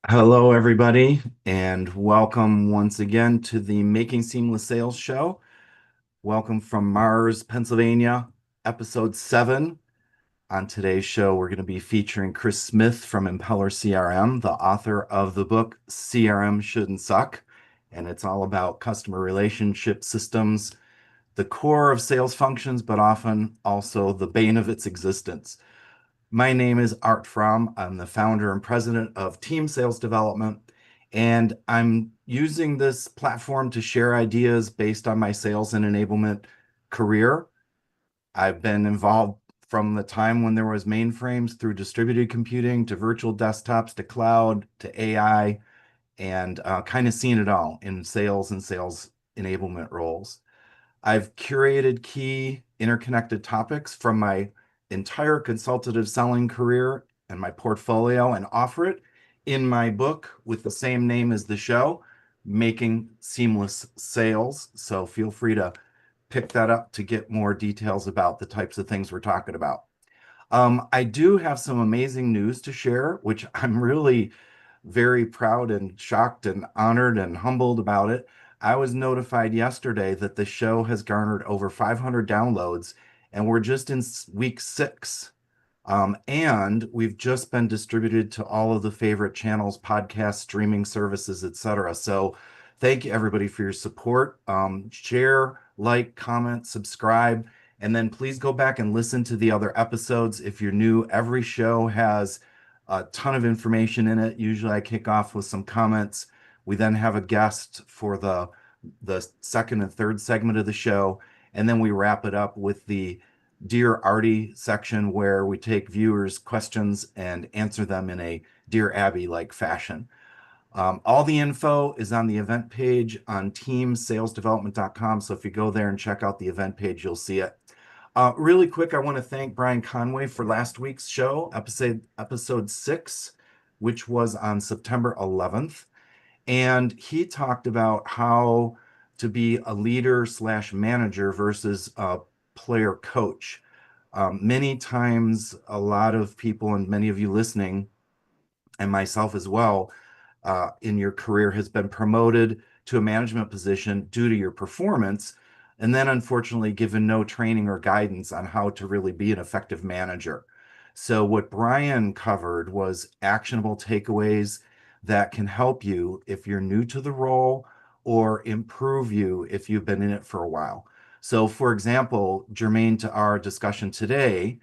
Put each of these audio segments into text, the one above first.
Hello, everybody, and welcome once again to the Making Seamless Sales Show. Welcome from Mars, Pennsylvania, episode 7. On today's show, we're going to be featuring Chris Smith from Impeller CRM, the author of the book CRM Shouldn't Suck. And it's all about customer relationship systems, the core of sales functions, but often also the bane of its existence. My name is Art Fromm. I'm the founder and president of Team Sales Development, and I'm using this platform to share ideas based on my sales and enablement career. I've been involved from the time when there was mainframes through distributed computing to virtual desktops to cloud to AI, and kind of seen it all in sales and sales enablement roles. I've curated key interconnected topics from my entire consultative selling career and my portfolio and offer it in my book with the same name as the show, Making Seamless Sales. So feel free to pick that up to get more details about the types of things we're talking about. I do have some amazing news to share, which I'm really very proud and shocked and honored and humbled about it. I was notified yesterday that the show has garnered over 500 downloads, and we're just in week 6. And we've just been distributed to all of the favorite channels, podcasts, streaming services, etc. So thank you everybody for your support. Share, like, comment, subscribe, and then please go back and listen to the other episodes. If you're new, every show has a ton of information in it. Usually I kick off with some comments. We then have a guest for the second and third segment of the show, and then we wrap it up with the Dear Artie section where we take viewers' questions and answer them in a Dear Abby-like fashion. All the info is on the event page on teamsalesdevelopment.com. So if you go there and check out the event page, you'll see it. Really quick, I want to thank Brian Conway for last week's show, episode 6, which was on September 11th. And he talked about how to be a leader slash manager versus a player coach. Many times, a lot of people, and many of you listening, and myself as well, in your career has been promoted to a management position due to your performance, and then unfortunately given no training or guidance on how to really be an effective manager. So what Brian covered was actionable takeaways that can help you if you're new to the role or improve you if you've been in it for a while. So for example, germane to our discussion today,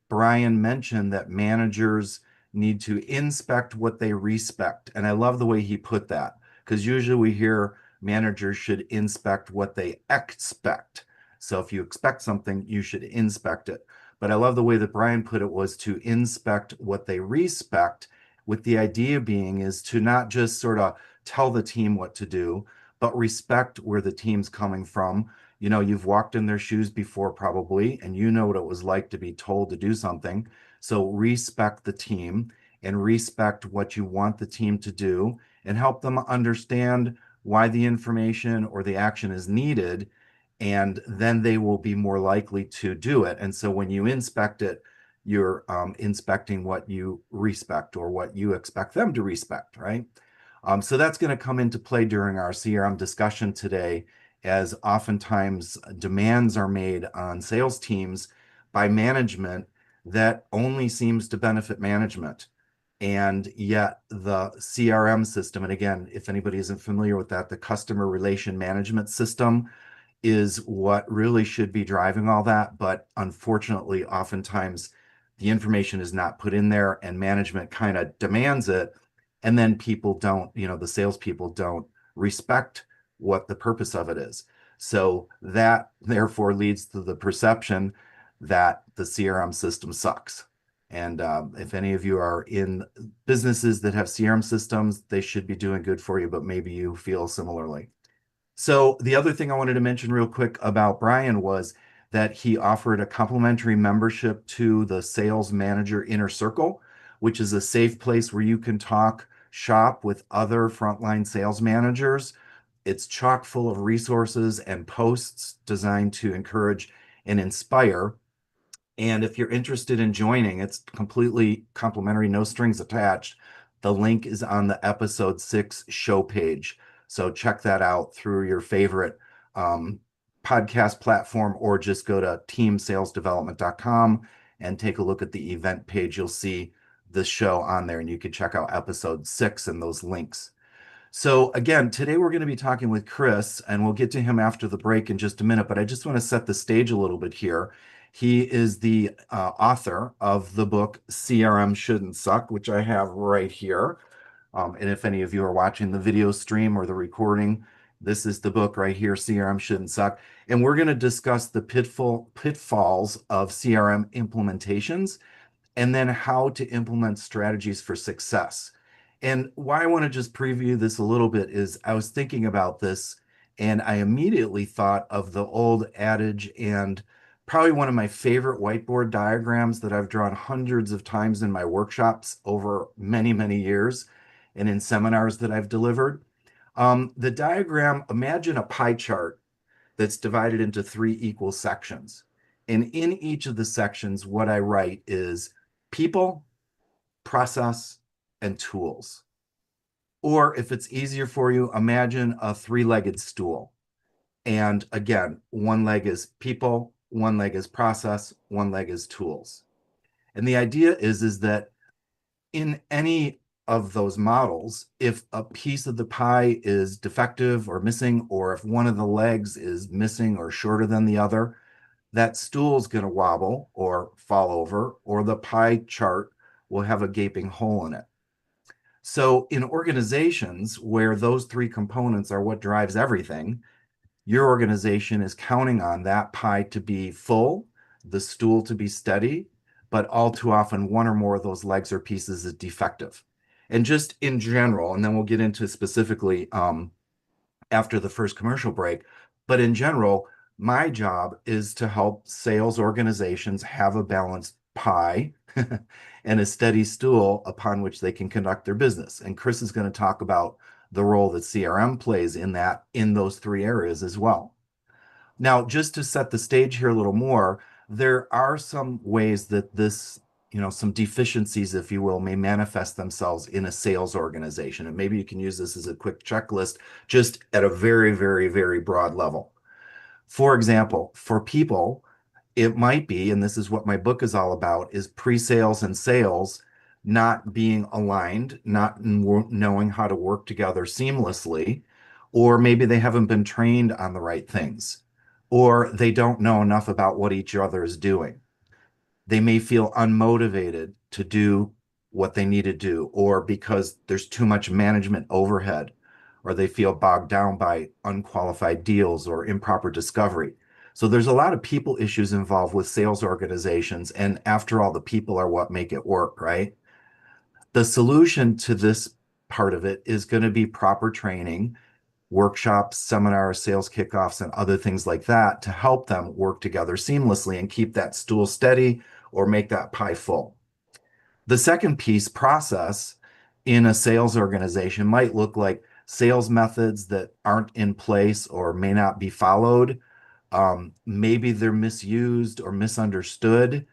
Brian mentioned that managers need to inspect what they respect. And I love the way he put that, because usually we hear managers should inspect what they expect. So if you expect something, you should inspect it. But I love the way that Brian put it was to inspect what they respect, with the idea being is to not just sort of tell the team what to do, but respect where the team's coming from. You know, you've walked in their shoes before probably, and you know what it was like to be told to do something. So respect the team and respect what you want the team to do and help them understand why the information or the action is needed. And then they will be more likely to do it. And so when you inspect it, you're inspecting what you respect or what you expect them to respect, right? So that's going to come into play during our CRM discussion today, as oftentimes demands are made on sales teams by management that only seems to benefit management. And yet the CRM system, and again, if anybody isn't familiar with that, the customer relation management system is what really should be driving all that. But unfortunately, oftentimes the information is not put in there and management kind of demands it. And then people don't, the salespeople don't respect what the purpose of it is. So that therefore leads to the perception that the CRM system sucks. And if any of you are in businesses that have CRM systems, they should be doing good for you, but maybe you feel similarly. So the other thing I wanted to mention real quick about Brian was that he offered a complimentary membership to the Sales Manager Inner Circle, which is a safe place where you can talk shop with other frontline sales managers. It's chock full of resources and posts designed to encourage and inspire. And if you're interested in joining, it's completely complimentary, no strings attached. The link is on the episode 6 show page. So check that out through your favorite podcast platform, or just go to teamsalesdevelopment.com and take a look at the event page. You'll see the show on there, and you can check out episode 6 and those links. So again, today we're going to be talking with Chris, and we'll get to him after the break in just a minute, but I just want to set the stage a little bit here. He is the author of the book CRM Shouldn't Suck, which I have right here. And if any of you are watching the video stream or the recording, this is the book right here, CRM Shouldn't Suck. And we're going to discuss the pitfalls of CRM implementations, and then how to implement strategies for success. And why I want to just preview this a little bit is I was thinking about this, and I immediately thought of the old adage, and probably one of my favorite whiteboard diagrams that I've drawn hundreds of times in my workshops over many, many years and in seminars that I've delivered. The diagram, imagine a pie chart that's divided into 3 equal sections. And in each of the sections, what I write is people, process, and tools. Or if it's easier for you, imagine a 3-legged stool. And again, one leg is people, one leg is process, one leg is tools. And the idea is that in any of those models, if a piece of the pie is defective or missing, or if one of the legs is missing or shorter than the other, that stool's going to wobble or fall over, or the pie chart will have a gaping hole in it. So in organizations where those 3 components are what drives everything, your organization is counting on that pie to be full, the stool to be steady, but all too often one or more of those legs or pieces is defective. And just in general, and then we'll get into specifically after the first commercial break, but in general, my job is to help sales organizations have a balanced pie and a steady stool upon which they can conduct their business. And Chris is going to talk about the role that CRM plays in that, in those 3 areas as well. Now, just to set the stage here a little more, there are some ways that this, some deficiencies, if you will, may manifest themselves in a sales organization. And maybe you can use this as a quick checklist, just at a very, very, very broad level. For example, for people, it might be, and this is what my book is all about, is pre-sales and sales not being aligned, not knowing how to work together seamlessly, or maybe they haven't been trained on the right things, or they don't know enough about what each other is doing. They may feel unmotivated to do what they need to do, or because there's too much management overhead, or they feel bogged down by unqualified deals or improper discovery. So there's a lot of people issues involved with sales organizations. And after all, the people are what make it work, right? The solution to this part of it is going to be proper training, workshops, seminars, sales kickoffs, and other things like that to help them work together seamlessly and keep that stool steady or make that pie full. The second piece, process, in a sales organization might look like sales methods that aren't in place or may not be followed. Maybe they're misused or misunderstood.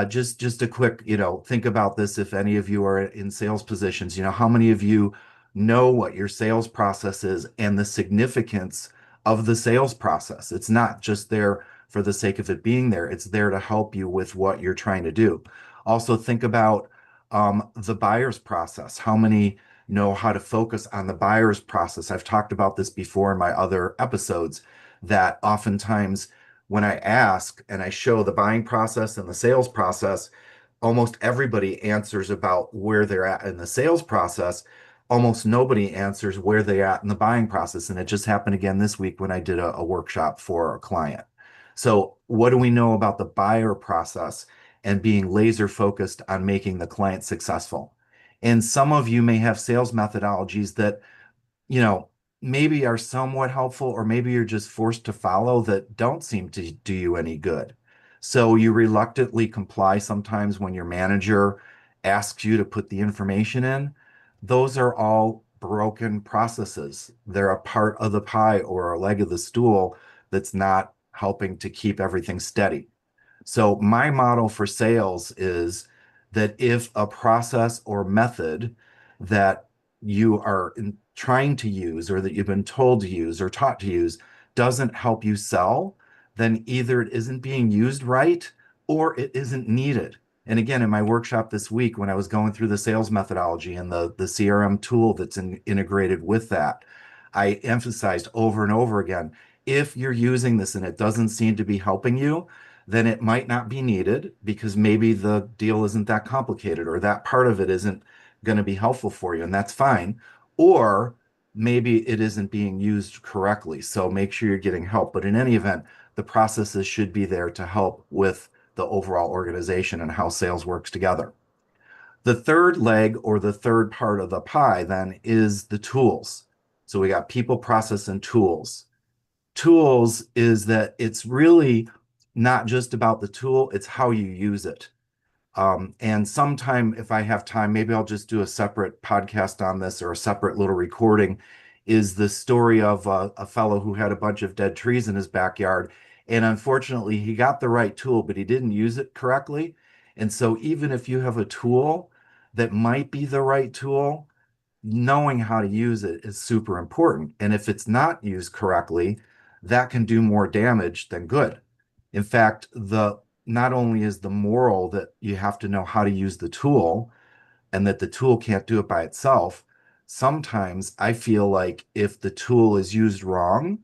Just a quick, think about this. If any of you are in sales positions, how many of you know what your sales process is and the significance of the sales process? It's not just there for the sake of it being there. It's there to help you with what you're trying to do. Also think about the buyer's process. How many know how to focus on the buyer's process? I've talked about this before in my other episodes, that oftentimes when I ask and I show the buying process and the sales process, almost everybody answers about where they're at in the sales process. Almost nobody answers where they're at in the buying process. And it just happened again this week when I did a workshop for a client. So what do we know about the buyer process and being laser focused on making the client successful? And some of you may have sales methodologies that, you know, maybe are somewhat helpful, or maybe you're just forced to follow, that don't seem to do you any good. So you reluctantly comply sometimes when your manager asks you to put the information in. Those are all broken processes. They're a part of the pie or a leg of the stool that's not helping to keep everything steady. So my model for sales is that if a process or method that you are trying to use, or that you've been told to use or taught to use, doesn't help you sell, then either it isn't being used right or it isn't needed. And again, in my workshop this week, when I was going through the sales methodology and the CRM tool that's integrated with that, I emphasized over and over again, if you're using this and it doesn't seem to be helping you, then it might not be needed, because maybe the deal isn't that complicated or that part of it isn't going to be helpful for you, and that's fine. Or maybe it isn't being used correctly. So make sure you're getting help. But in any event, the processes should be there to help with the overall organization and how sales works together. The third leg, or the third part of the pie, then, is the tools. So we got people, process, and tools. Tools is that it's really not just about the tool, it's how you use it. And sometime, if I have time, maybe I'll just do a separate podcast on this, or a separate little recording, is the story of a fellow who had a bunch of dead trees in his backyard. And unfortunately, he got the right tool, but he didn't use it correctly. And so even if you have a tool that might be the right tool, knowing how to use it is super important. And if it's not used correctly, that can do more damage than good. In fact, not only is the moral that you have to know how to use the tool, and that the tool can't do it by itself, sometimes I feel like if the tool is used wrong,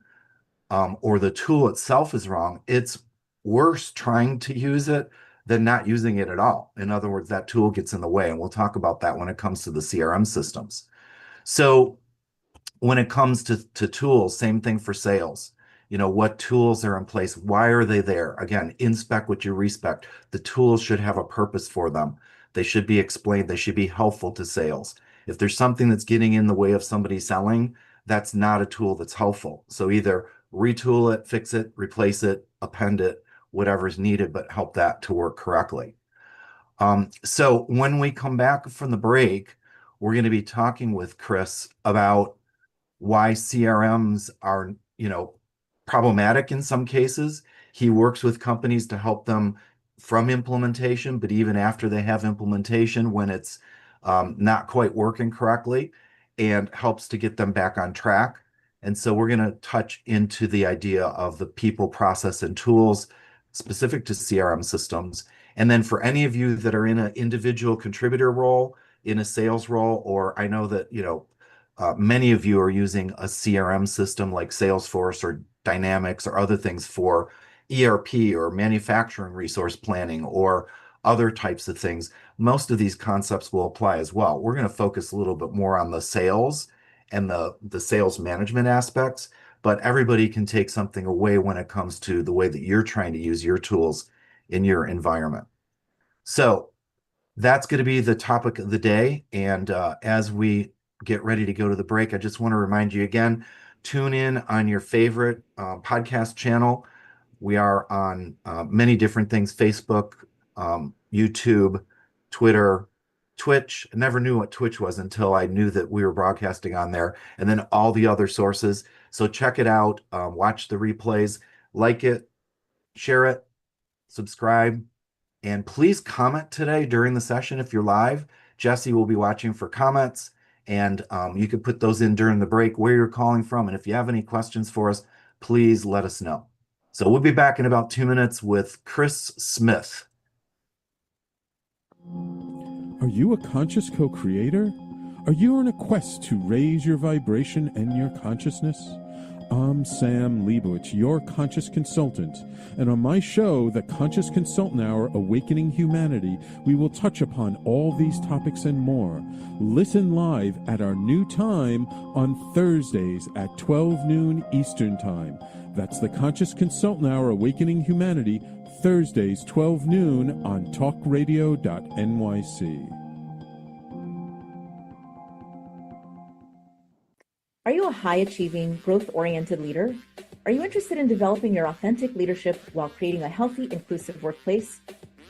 or the tool itself is wrong, it's worse trying to use it than not using it at all. In other words, that tool gets in the way. And we'll talk about that when it comes to the CRM systems. So when it comes to tools, same thing for sales. What tools are in place? Why are they there? Again, inspect what you respect. The tools should have a purpose for them. They should be explained. They should be helpful to sales. If there's something that's getting in the way of somebody selling, that's not a tool that's helpful. So either retool it, fix it, replace it, append it, whatever's needed, but help that to work correctly. So when we come back from the break, we're going to be talking with Chris about why CRMs are, problematic in some cases. He works with companies to help them from implementation, but even after they have implementation, when it's not quite working correctly, and helps to get them back on track. And so we're going to touch into the idea of the people, process, and tools specific to CRM systems. And then for any of you that are in an individual contributor role, in a sales role, or I know that, many of you are using a CRM system like Salesforce or Dynamics or other things for ERP or manufacturing resource planning or other types of things. Most of these concepts will apply as well. We're going to focus a little bit more on the sales and the sales management aspects, but everybody can take something away when it comes to the way that you're trying to use your tools in your environment. So that's going to be the topic of the day. And as we get ready to go to the break, I just want to remind you again, tune in on your favorite podcast channel. We are on many different things: Facebook, YouTube, Twitter, Twitch. I never knew what Twitch was until I knew that we were broadcasting on there, and then all the other sources. So check it out, watch the replays, like it, share it, subscribe, and please comment today during the session if you're live. Jesse will be watching for comments, and you can put those in during the break, where you're calling from. And if you have any questions for us, please let us know. So we'll be back in about 2 minutes with Chris Smith. Are you a conscious co-creator? Are you on a quest to raise your vibration and your consciousness? I'm Sam Leibowitz, your conscious consultant, and on my show, The Conscious Consultant Hour, Awakening Humanity, we will touch upon all these topics and more. Listen live at our new time on Thursdays at 12 noon Eastern Time. That's The Conscious Consultant Hour, Awakening Humanity, Thursdays, 12 noon on talkradio.nyc. Are you a high-achieving, growth-oriented leader? Are you interested in developing your authentic leadership while creating a healthy, inclusive workplace?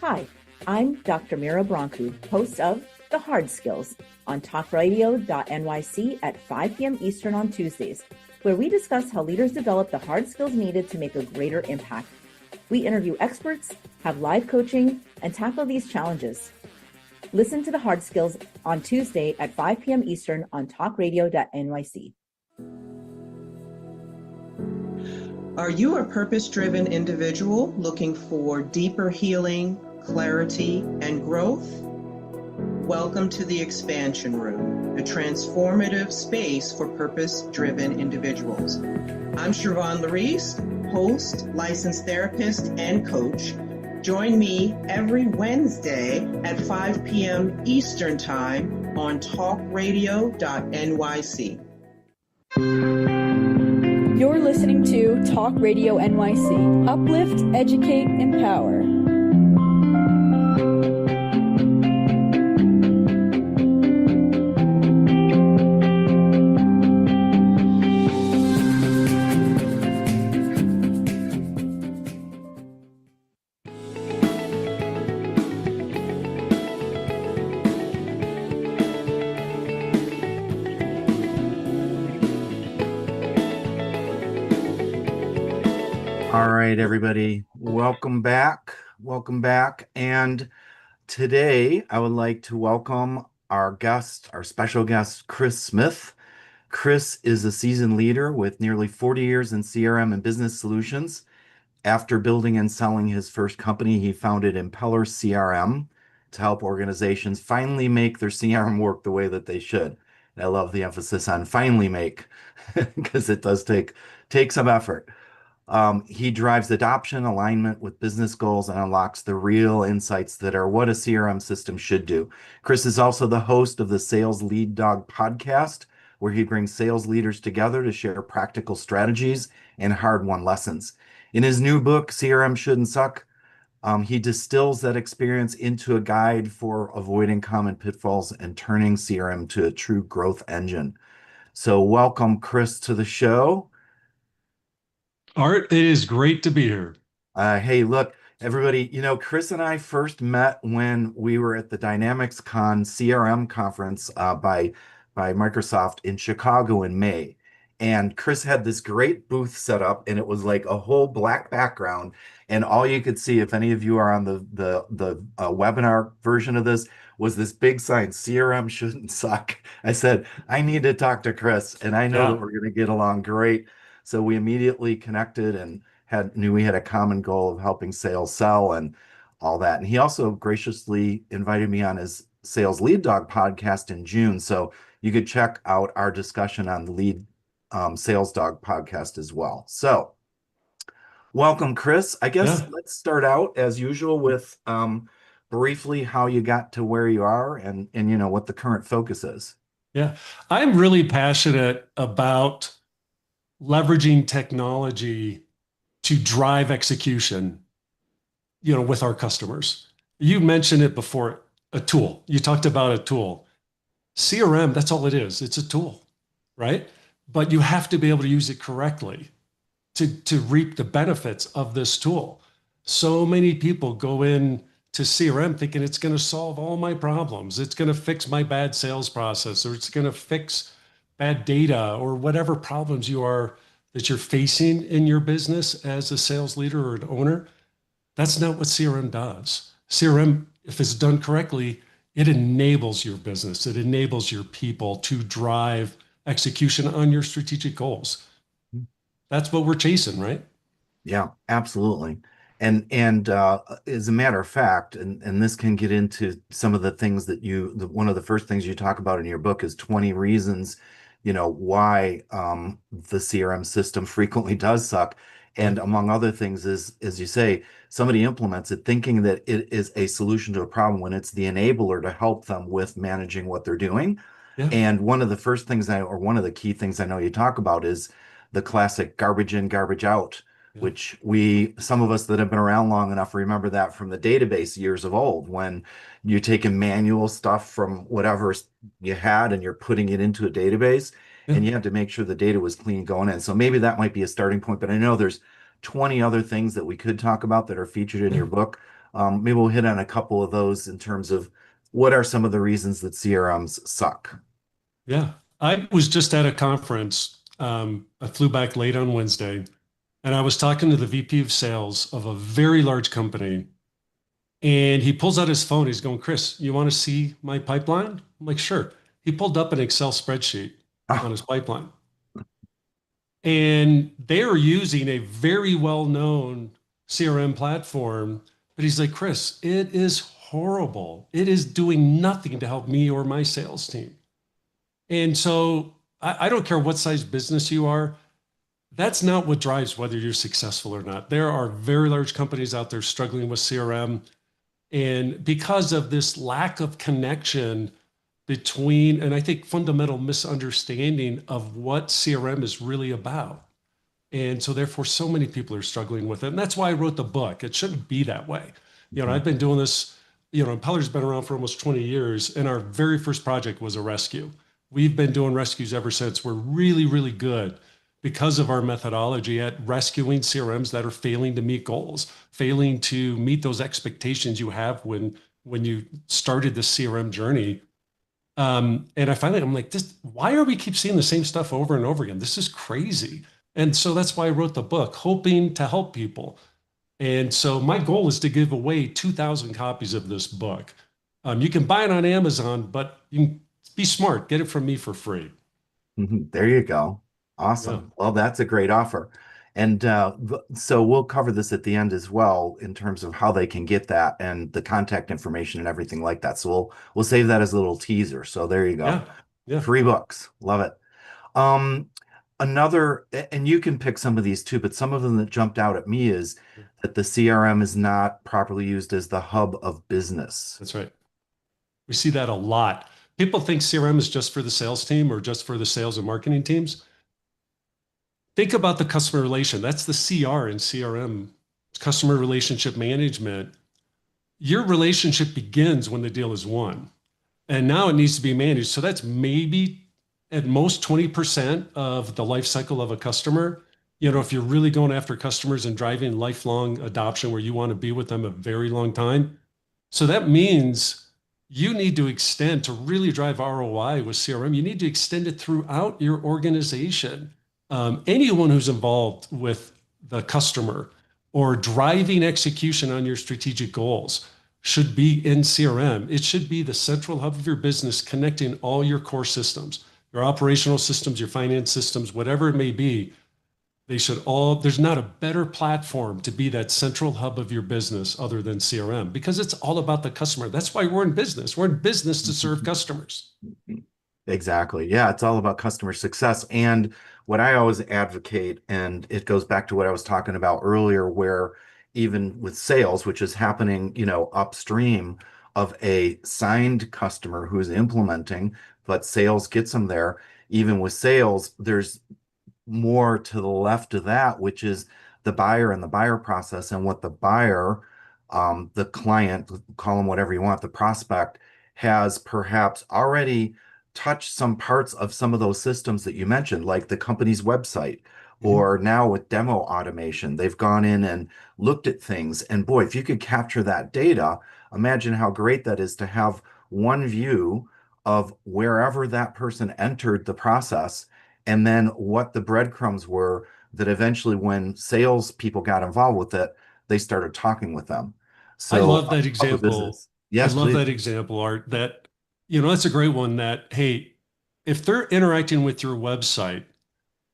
Hi, I'm Dr. Mira Brancu, host of The Hard Skills on talkradio.nyc at 5 p.m. Eastern on Tuesdays, where we discuss how leaders develop the hard skills needed to make a greater impact. We interview experts, have live coaching, and tackle these challenges. Listen to the hard skills on Tuesday at 5 p.m. Eastern on talkradio.nyc. Are you a purpose-driven individual looking for deeper healing, clarity, and growth? Welcome to the Expansion Room, a transformative space for purpose-driven individuals. I'm Siobhan Larice, host, licensed therapist, and coach. Join me every Wednesday at 5 p.m. Eastern Time on talkradio.nyc. You're listening to Talk Radio NYC. Uplift, educate, empower. All right, everybody, welcome back. Welcome back. And today I would like to welcome our guest, our special guest, Chris Smith. Chris is a seasoned leader with nearly 40 years in CRM and business solutions. After building and selling his first company, he founded Impeller CRM to help organizations finally make their CRM work the way that they should. And I love the emphasis on finally make because it does take some effort. He drives adoption, alignment with business goals, and unlocks the real insights that are what a CRM system should do. Chris is also the host of the Sales Lead Dog podcast, where he brings sales leaders together to share practical strategies and hard-won lessons. In his new book, CRM Shouldn't Suck, he distills that experience into a guide for avoiding common pitfalls and turning CRM to a true growth engine. So welcome, Chris, to the show. Art, it is great to be here. Hey, look, everybody, Chris and I first met when we were at the Dynamics Con CRM conference by Microsoft in Chicago in May. And Chris had this great booth set up, and it was like a whole black background. And all you could see, if any of you are on the webinar version of this, was this big sign, CRM shouldn't suck. I said, I need to talk to Chris, and I know that we're going to get along great. So we immediately connected and knew we had a common goal of helping sales sell and all that. And he also graciously invited me on his Sales Lead Dog podcast in June. So you could check out our discussion on the Lead Sales Dog podcast as well. So welcome, Chris. I guess let's start out as usual with briefly how you got to where you are and what the current focus is. Yeah, I'm really passionate about leveraging technology to drive execution, with our customers. You mentioned it before, a tool. You talked about a tool. CRM, that's all it is. It's a tool, right? But you have to be able to use it correctly to reap the benefits of this tool. So many people go in to CRM thinking it's going to solve all my problems. It's going to fix my bad sales process, or it's going to fix bad data, or whatever problems that you're facing in your business as a sales leader or an owner. That's not what CRM does. CRM, if it's done correctly, it enables your business. It enables your people to drive execution on your strategic goals. That's what we're chasing, right? Yeah, absolutely. And as a matter of fact, and this can get into some of the things that one of the first things you talk about in your book is 20 reasons, why the CRM system frequently does suck. And among other things is, as you say, somebody implements it thinking that it is a solution to a problem when it's the enabler to help them with managing what they're doing. Yeah. And one of the key things I know you talk about is the classic garbage in, garbage out, which some of us that have been around long enough remember that from the database years of old, when you're taking manual stuff from whatever you had and you're putting it into a database, and you have to make sure the data was clean going in. So maybe that might be a starting point, but I know there's 20 other things that we could talk about that are featured in your book. Maybe we'll hit on a couple of those in terms of what are some of the reasons that CRMs suck. Yeah, I was just at a conference. I flew back late on Wednesday, and I was talking to the VP of sales of a very large company. And he pulls out his phone. He's going, Chris, you want to see my pipeline? I'm like, sure. He pulled up an Excel spreadsheet on Oh, his pipeline. And they're using a very well-known CRM platform. But he's like, Chris, it is horrible. It is doing nothing to help me or my sales team. And so I don't care what size business you are. That's not what drives whether you're successful or not. There are very large companies out there struggling with CRM. And because of this lack of connection between, and I think fundamental misunderstanding of what CRM is really about. And so therefore, so many people are struggling with it. And that's why I wrote the book. It shouldn't be that way. mhm. I've been doing this, Impeller's been around for almost 20 years, and our very first project was a rescue. We've been doing rescues ever since. We're really, really good because of our methodology at rescuing CRMs that are failing to meet goals, failing to meet those expectations you have when you started the CRM journey. And I'm like, why are we keep seeing the same stuff over and over again? This is crazy. And so that's why I wrote the book, hoping to help people. And so my goal is to give away 2,000 copies of this book. You can buy it on Amazon, but you can be smart, get it from me for free. There you go. Yeah. Awesome. Well, that's a great offer. And so we'll cover this at the end as well in terms of how they can get that and the contact information and everything like that. So we'll save that as a little teaser. So there you go. Yeah. Yeah. Free books. Love it. Um, and you can pick some of these too, but some of them that jumped out at me is that the CRM is not properly used as the hub of business. That's right. We see that a lot. People think CRM is just for the sales team or just for the sales and marketing teams. Think about the customer relation. That's the CR in CRM, customer relationship management. Your relationship begins when the deal is won. And now it needs to be managed. So that's maybe at most 20% of the life cycle of a customer. If you're really going after customers and driving lifelong adoption where you want to be with them a very long time. So that means you need to extend to really drive ROI with CRM. You need to extend it throughout your organization. Anyone who's involved with the customer or driving execution on your strategic goals should be in CRM. It should be the central hub of your business, connecting all your core systems, your operational systems, your finance systems, whatever it may be. There's not a better platform to be that central hub of your business other than CRM because it's all about the customer. That's why we're in business. We're in business to serve customers. Exactly. Yeah, it's all about customer success. And what I always advocate, and it goes back to what I was talking about earlier, where even with sales, which is happening, upstream of a signed customer who's implementing, but sales gets them there. Even with sales, there's more to the left of that, which is the buyer and the buyer process and what the buyer, the client, call them whatever you want, the prospect has perhaps already touched some parts of some of those systems that you mentioned, like the company's website, Mhm. or now with demo automation, they've gone in and looked at things. And boy, if you could capture that data, imagine how great that is to have one view of wherever that person entered the process and then what the breadcrumbs were that eventually when sales people got involved with it, they started talking with them. I So love that of the example. business. I Yes, love please. that example, Art, that's a great one that, hey, if they're interacting with your website,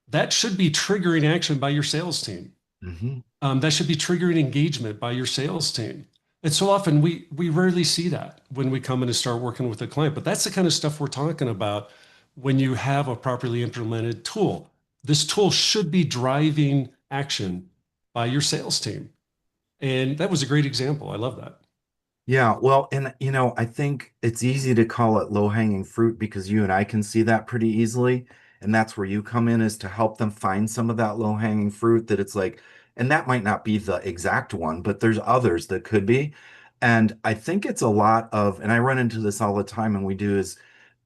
that should be triggering action by your sales team. Hmm. That should be triggering engagement by your sales team. And so often we rarely see that when we come in and start working with a client. But that's the kind of stuff we're talking about when you have a properly implemented tool. This tool should be driving action by your sales team. And that was a great example. I love that. Yeah, well, and I think it's easy to call it low-hanging fruit because you and I can see that pretty easily. And that's where you come in is to help them find some of that low-hanging fruit that it's like, and that might not be the exact one, but there's others that could be. And I think it's a lot of, and I run into this all the time, and we do is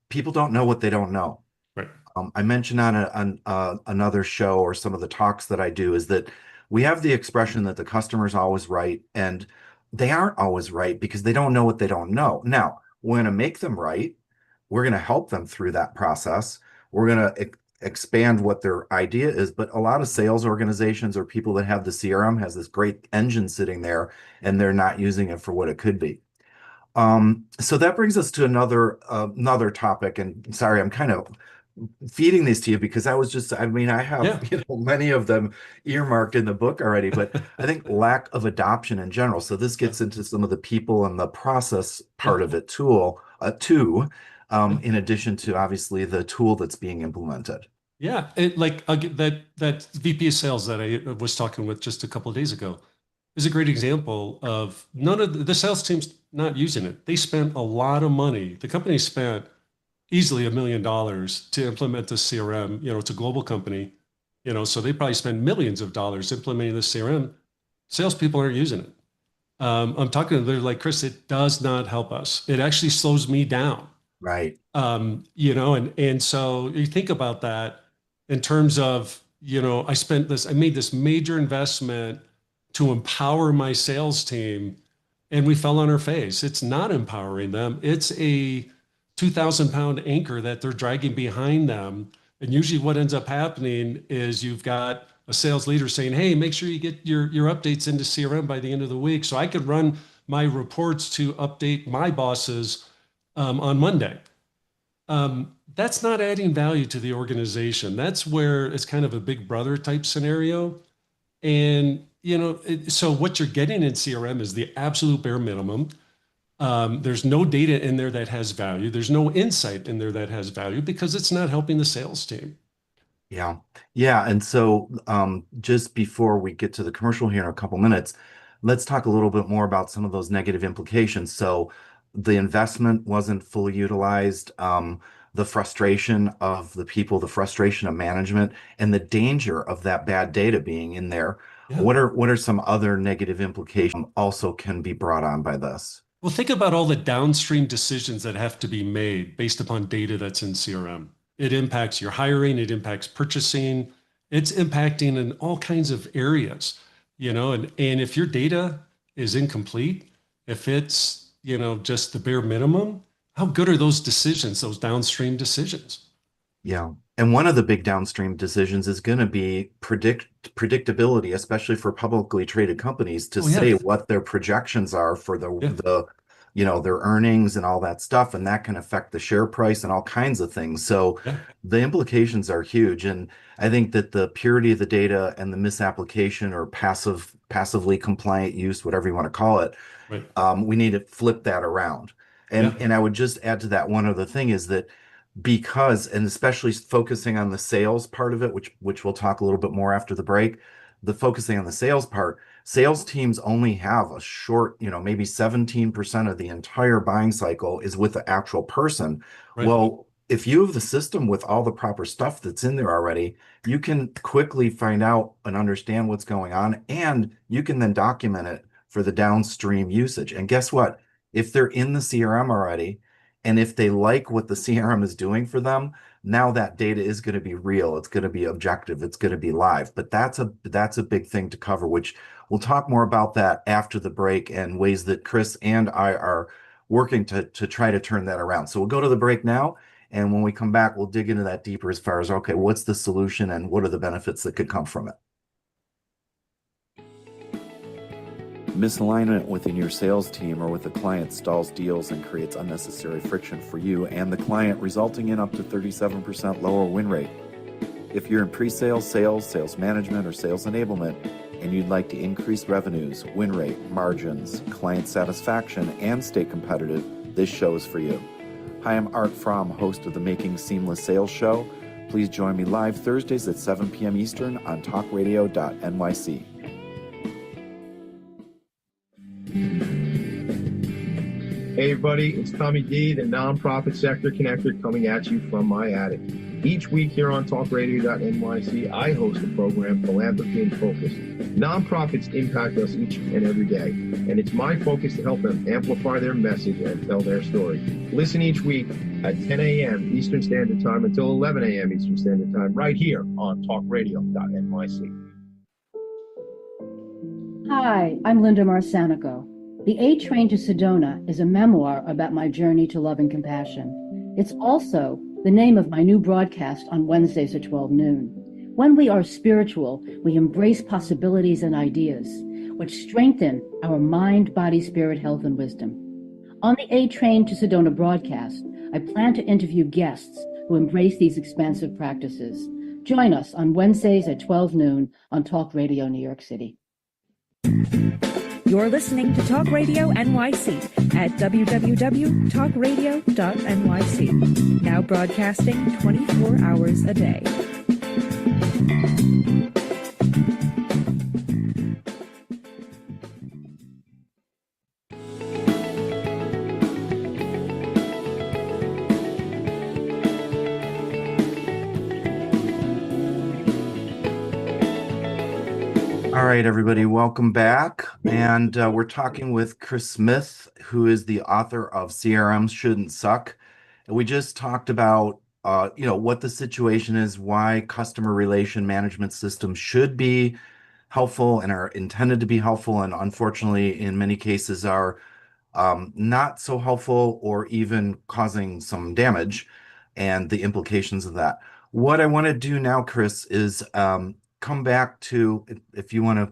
people don't know what they don't know. Right. I mentioned on another show or some of the talks that I do is that we have the expression that the customer's always right, and they aren't always right because they don't know what they don't know. Now, we're going to make them right. We're going to help them through that process. We're going to expand what their idea is. But a lot of sales organizations or people that have the CRM has this great engine sitting there and they're not using it for what it could be. So that brings us to another topic. And sorry, I'm kind of feeding these to you because I mean, I have, Yeah. many of them earmarked in the book already, but I think lack of adoption in general. So this Yeah. gets into some of the people and the process Yeah. part of it too, in addition to obviously the tool that's being implemented. Yeah, I'll get that VP of sales that I was talking with just a couple of days ago is a great example of none of the sales team's not using it. They spent a lot of money. The company spent easily $1 million to implement the CRM. It's a global company, so they probably spend millions of dollars implementing the CRM. Salespeople aren't using it. I'm talking to them, they're like, Chris, it does not help us. It actually slows me down. Right. And so you think about that in terms of, I made this major investment to empower my sales team, and we fell on our face. It's not empowering them. It's a 2,000-pound anchor that they're dragging behind them. And usually what ends up happening is you've got a sales leader saying, hey, make sure you get your updates into CRM by the end of the week so I could run my reports to update my bosses on Monday. That's not adding value to the organization. That's where it's kind of a big brother type scenario. And, so what you're getting in CRM is the absolute bare minimum. There's no data in there that has value. There's no insight in there that has value because it's not helping the sales team. Yeah. Yeah. And so just before we get to the commercial here in a couple minutes, let's talk a little bit more about some of those negative implications. So the investment wasn't fully utilized, the frustration of the people, the frustration of management, and the danger of that bad data being in there. Yeah. What are some other negative implications also can be brought on by this? Well, think about all the downstream decisions that have to be made based upon data that's in CRM. It impacts your hiring, it impacts purchasing, it's impacting in all kinds of areas, and if your data is incomplete, if it's, just the bare minimum, how good are those decisions, those downstream decisions? Yeah. And one of the big downstream decisions is going to be predictability, especially for publicly traded companies to Oh, yeah. say what their projections are for Yeah. their earnings and all that stuff. And that can affect the share price and all kinds of things. So Yeah. the implications are huge. And I think that the purity of the data and the misapplication or passively compliant use, whatever you want to call it, Right. we need to flip that around. Yeah. And I would just add to that one other thing is that and especially focusing on the sales part of it, which we'll talk a little bit more after the break, the focusing on the sales part, sales teams only have a short, maybe 17% of the entire buying cycle is with the actual person. Right. Well, if you have the system with all the proper stuff that's in there already, you can quickly find out and understand what's going on, and you can then document it for the downstream usage. And guess what? If they're in the CRM already, and if they like what the CRM is doing for them, now that data is going to be real. It's going to be objective. It's going to be live. But that's a big thing to cover, which we'll talk more about that after the break and ways that Chris and I are working to try to turn that around. So we'll go to the break now. And when we come back, we'll dig into that deeper as far as, okay, what's the solution and what are the benefits that could come from it? Misalignment within your sales team or with the client stalls deals and creates unnecessary friction for you and the client, resulting in up to 37% lower win rate. If you're in pre-sales, sales management, or sales enablement, and you'd like to increase revenues, win rate, margins, client satisfaction, and stay competitive, this show is for you. Hi, I'm Art Fromm, host of the Making Seamless Sales Show. Please join me live Thursdays at 7 p.m. Eastern on talkradio.nyc. Hey everybody, it's Tommy D, the Nonprofit Sector Connector, coming at you from my attic. Each week here on talkradio.nyc, I host a program, Philanthropy in Focus. Nonprofits impact us each and every day, and it's my focus to help them amplify their message and tell their story. Listen each week at 10 a.m. Eastern Standard Time until 11 a.m. Eastern Standard Time, right here on talkradio.nyc. Hi, I'm Linda Marcanico. The A Train to Sedona is a memoir about my journey to love and compassion. It's also the name of my new broadcast on Wednesdays at 12 noon. When we are spiritual, we embrace possibilities and ideas, which strengthen our mind, body, spirit, health, and wisdom. On the A Train to Sedona broadcast, I plan to interview guests who embrace these expansive practices. Join us on Wednesdays at 12 noon on Talk Radio New York City. You're listening to Talk Radio NYC at www.talkradio.nyc. Now broadcasting 24 hours a day. All right, everybody, welcome back. And we're talking with Chris Smith, who is the author of CRM Shouldn't Suck. And we just talked about, what the situation is, why customer relation management systems should be helpful and are intended to be helpful, and unfortunately, in many cases, are not so helpful or even causing some damage, and the implications of that. What I want to do now, Chris, is come back to, if you want to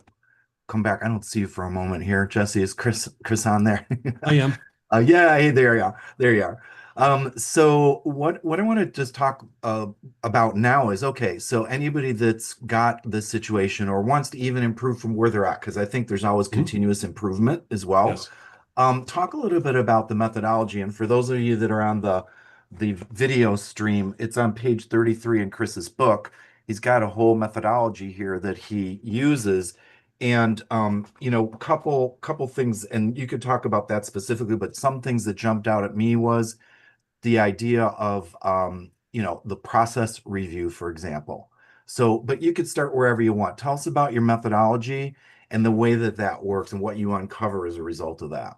come back. I don't see you for a moment here. Jesse, is Chris on there? I am. Yeah, hey, there you are. There you are. So what I want to just talk about now is, okay, so anybody that's got this situation or wants to even improve from where they're at, because I think there's always continuous improvement as well. Yes. Talk a little bit about the methodology. And for those of you that are on the video stream, it's on page 33 in Chris's book. He's got a whole methodology here that he uses. And couple things, and you could talk about that specifically, but some things that jumped out at me was the idea of the process review, for example. So, but you could start wherever you want. Tell us about your methodology and the way that works and what you uncover as a result of that.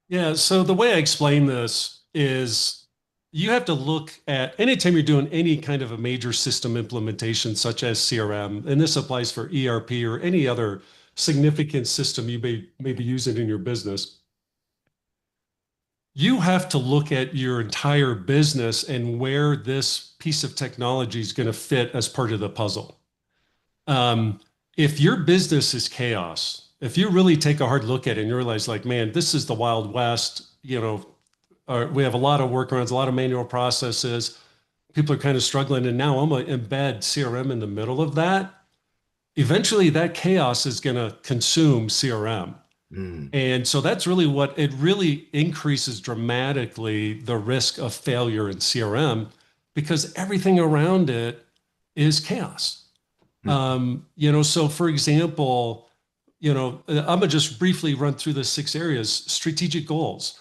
Yeah, so the way I explain this is you have to look at anytime you're doing any kind of a major system implementation, such as CRM, and this applies for ERP or any other significant system you may be using in your business. You have to look at your entire business and where this piece of technology is going to fit as part of the puzzle. If your business is chaos, if you really take a hard look at it and you realize, like, man, this is the Wild West, we have a lot of workarounds, a lot of manual processes, people are kind of struggling, and now I'm going to embed CRM in the middle of that. Eventually that chaos is going to consume CRM. And so that's really what it really increases dramatically the risk of failure in CRM, because everything around it is chaos. So for example, I'm gonna just briefly run through the 6 areas. Strategic goals.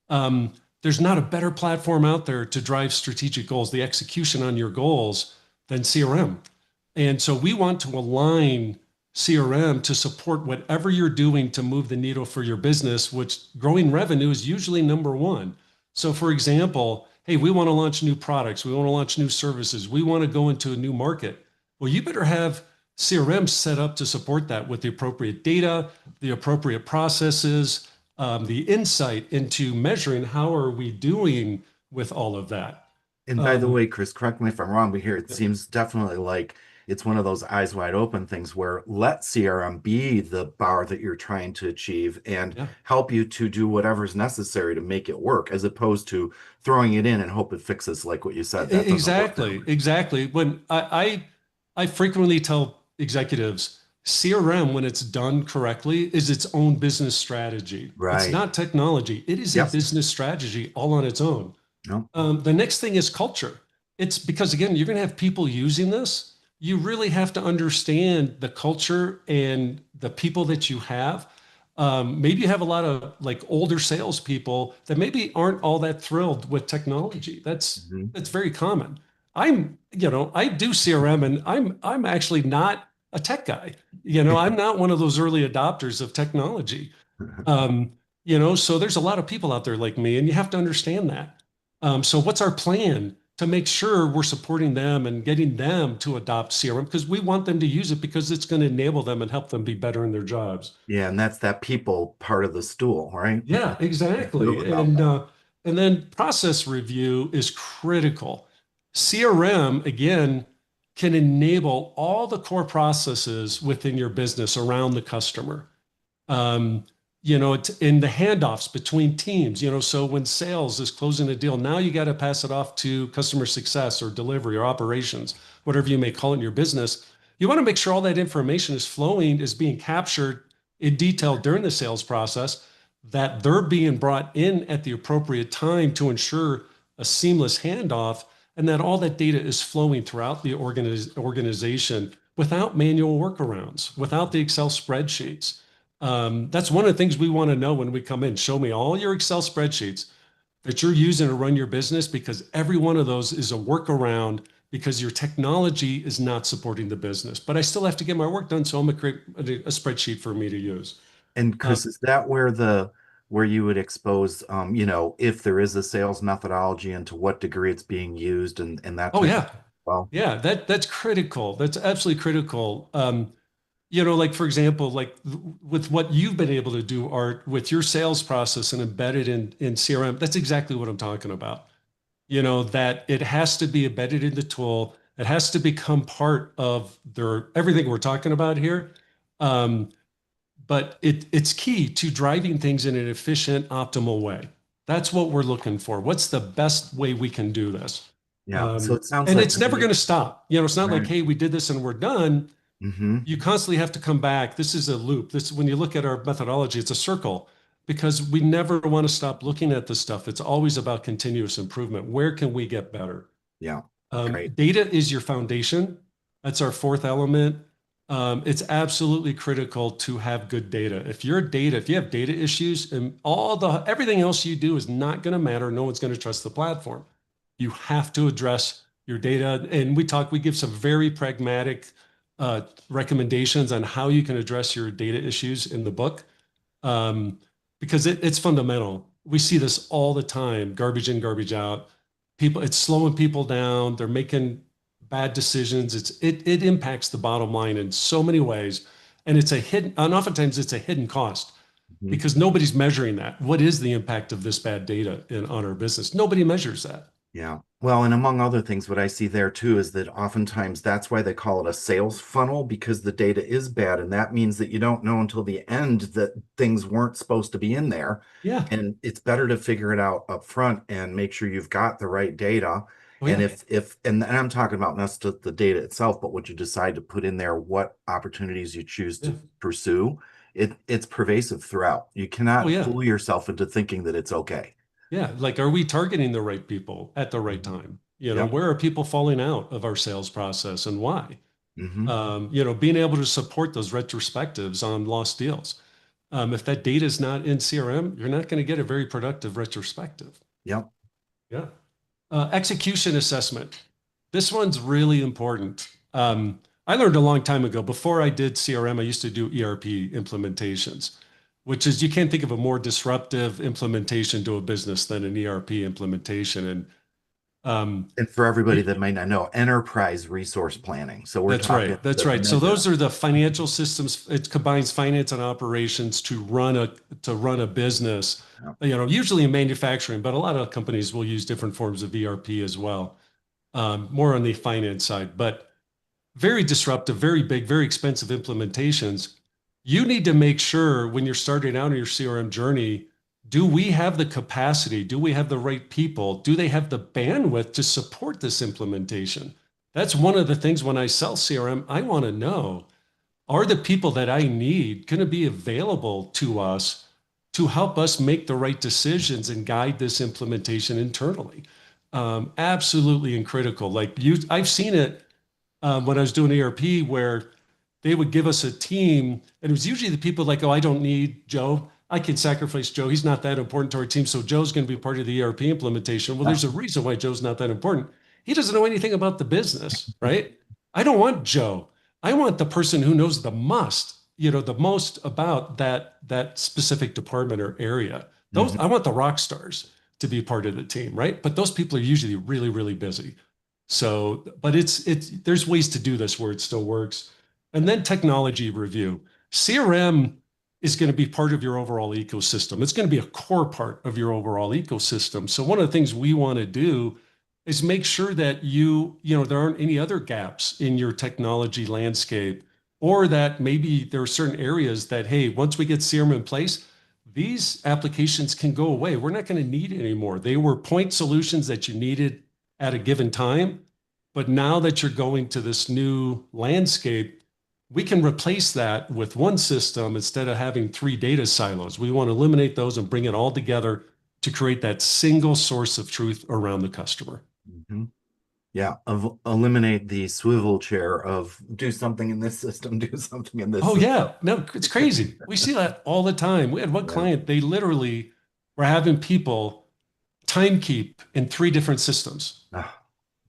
There's not a better platform out there to drive strategic goals, the execution on your goals, than CRM. And so we want to align CRM to support whatever you're doing to move the needle for your business, which growing revenue is usually number one. So for example, hey, we want to launch new products. We want to launch new services. We want to go into a new market. Well, you better have CRM set up to support that with the appropriate data, the appropriate processes, the insight into measuring how are we doing with all of that. And by the way, Chris, correct me if I'm wrong, but here it seems definitely like it's one of those eyes wide open things where let CRM be the bar that you're trying to achieve and help you to do whatever's necessary to make it work, as opposed to throwing it in and hope it fixes, like what you said. That Exactly. When I frequently tell executives, CRM, when it's done correctly, is its own business strategy. Right. It's not technology. It is a business strategy all on its own. Yep. The next thing is culture. It's because, again, you're going to have people using this. You really have to understand the culture and the people that you have. Maybe you have a lot of like older salespeople that maybe aren't all that thrilled with technology. That's very common. I do CRM, and I'm actually not a tech guy. I'm not one of those early adopters of technology. So there's a lot of people out there like me, and you have to understand that. So what's our plan to make sure we're supporting them and getting them to adopt CRM? Because we want them to use it because it's going to enable them and help them be better in their jobs. Yeah, and that's that people part of the stool, right? Yeah, exactly. And then process review is critical. CRM, again, can enable all the core processes within your business around the customer. It's in the handoffs between teams, so when sales is closing a deal, now you got to pass it off to customer success or delivery or operations, whatever you may call it in your business. You want to make sure all that information is flowing, is being captured in detail during the sales process, that they're being brought in at the appropriate time to ensure a seamless handoff, and that all that data is flowing throughout the organization without manual workarounds, without the Excel spreadsheets. That's one of the things we want to know when we come in. Show me all your Excel spreadsheets that you're using to run your business, because every one of those is a workaround because your technology is not supporting the business. But I still have to get my work done, so I'm going to create a spreadsheet for me to use. And Chris, is that where you would expose, if there is a sales methodology and to what degree it's being used and that Oh type of yeah, well, yeah, that's critical. That's absolutely critical. Like for example, like with what you've been able to do, Art, with your sales process and embedded in CRM, that's exactly what I'm talking about. That it has to be embedded in the tool. It has to become part of everything we're talking about here. But it's key to driving things in an efficient, optimal way. That's what we're looking for. What's the best way we can do this? yeah. So it sounds And like it's to never me, going to stop. It's not like, right. hey, we did this and we're done. Mm-hmm. You constantly have to come back. This is a loop. When you look at our methodology, it's a circle, because we never want to stop looking at this stuff. It's always about continuous improvement. Where can we get better? Yeah. Great. Data is your foundation. That's our fourth element. It's absolutely critical to have good data. If you have data issues, and everything else you do is not going to matter. No one's going to trust the platform. You have to address your data. And we give some very pragmatic recommendations on how you can address your data issues in the book, because it's fundamental. We see this all the time: garbage in, garbage out. It's slowing people down. They're making bad decisions. It impacts the bottom line in so many ways, and oftentimes it's a hidden cost, Mhm. because nobody's measuring that. What is the impact of this bad data on our business? Nobody measures that. Yeah. Well, and among other things, what I see there too is that oftentimes that's why they call it a sales funnel, because the data is bad. And that means that you don't know until the end that things weren't supposed to be in there. Yeah. And it's better to figure it out up front and make sure you've got the right data. Oh And yeah. and I'm talking about not just the data itself, but what you decide to put in there, what opportunities you choose Yeah. to pursue, it's pervasive throughout. You Oh cannot yeah. fool yourself into thinking that it's okay. Yeah. Like, are we targeting the right people at the right Mhm. time? Yep. Where are people falling out of our sales process and why? Hmm. Being able to support those retrospectives on lost deals. If that data is not in CRM, you're not going to get a very productive retrospective. Yep. Yeah. Execution assessment. This one's really important. I learned a long time ago, before I did CRM, I used to do ERP implementations, which is, you can't think of a more disruptive implementation to a business than an ERP implementation. And And for everybody you, that might not know, enterprise resource planning. So we're That's talking right. That's the right. So mega. those are the financial systems. It combines finance and operations to run a business. Yeah. Usually in manufacturing, but a lot of companies will use different forms of ERP as well. More on the finance side, but very disruptive, very big, very expensive implementations. You need to make sure, when you're starting out on your CRM journey, do we have the capacity? Do we have the right people? Do they have the bandwidth to support this implementation? That's one of the things when I sell CRM, I want to know, are the people that I need going to be available to us to help us make the right decisions and guide this implementation internally? Absolutely and critical. I've seen it when I was doing ERP, where they would give us a team, and it was usually the people like, oh, I don't need Joe. I can sacrifice Joe. He's not that important to our team. So Joe's going to be part of the ERP implementation. Well, there's a reason why Joe's not that important. He doesn't know anything about the business, right? I don't want Joe. I want the person who knows the most about that specific department or area. Mhm. I want the rock stars to be part of the team, right? But those people are usually really, really busy. So, but there's ways to do this where it still works. And then technology review. CRM is going to be part of your overall ecosystem. It's going to be a core part of your overall ecosystem. So one of the things we want to do is make sure that there aren't any other gaps in your technology landscape, or that maybe there are certain areas that, hey, once we get CRM in place, these applications can go away. We're not going to need it anymore. They were point solutions that you needed at a given time. But now that you're going to this new landscape, we can replace that with one system instead of having 3 data silos. We want to eliminate those and bring it all together to create that single source of truth around the customer. Mm-hmm. Yeah, eliminate the swivel chair of do something in this system, do something in this Oh, system. yeah. No, it's crazy. We see that all the time. We had one client, they literally were having people time keep in 3 different systems. Oh,